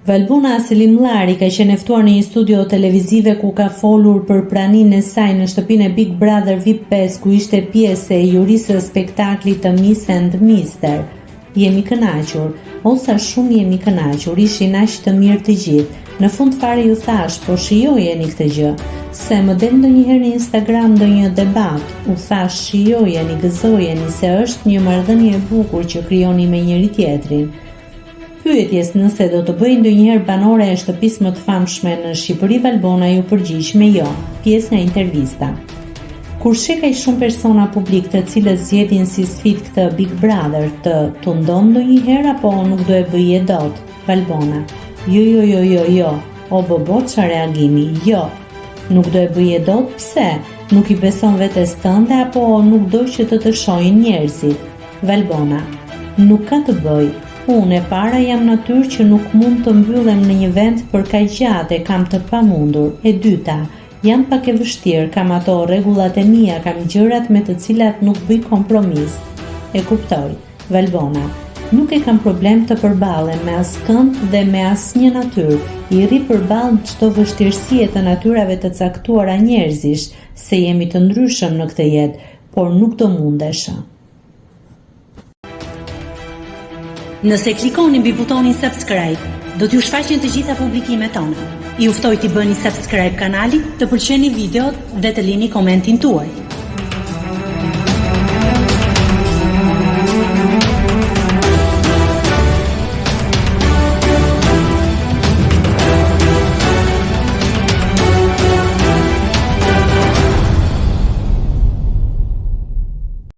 Valbona Selimllari ka qenë e ftuar në një studio televizive ku ka folur për praninë e saj në shtëpinë e Big Brother VIP 5, ku ishte pjesë e jurisë së spektaklit të Miss and Mister. Jemi kënaqur, ose shumë jemi kënaqur, ishin aq të mirë të gjithë. Në fund fare ju thash, po shijojeni këtë gjë. Se më del ndonjëherë në Instagram ndonjë debat, u thash shijojeni, gëzojeni se është një marrëdhënie e bukur që krijoni me njëri tjetrin. Pyetjes nëse do të bëj ndonjëherë banore e shtëpisë më të famshme në Shqipëri, Valbona ju përgjigj me jo. Pjesë nga intervista. Kur sheh kaq shumë persona publik të cilët zgjedhin si sfidë këtë Big Brother, të tundon ndonjëherë apo nuk do e bëje dot? Valbona: Jo. O bobo, çfarë reagimi? Jo. Nuk do e bëje dot, pse? Nuk i beson vetes tënde apo nuk do që të shohin njerëzit? Valbona: Nuk ka të bëj. Unë e para jam natyrë që nuk mund të mbyllem në një vend për kaq gjatë, kam të pamundur. E dyta, jam pak e vështirë, kam ato rregullat e mia, kam gjërat me të cilat nuk bëj kompromis. E kuptoj. Valbona: Nuk e kam problem të përballem me askënd dhe me asnjë natyrë. I rri përballë çdo vështirësie të natyrave të caktuara njerëzish, se jemi të ndryshëm në këtë jetë, por nuk do mundesha. Nëse klikoni mbi butonin subscribe, do t'ju shfaqen të gjitha publikimet tona. Ju ftoj t'i bëni subscribe kanalit, të pëlqeni videot dhe të lini komentin tuaj.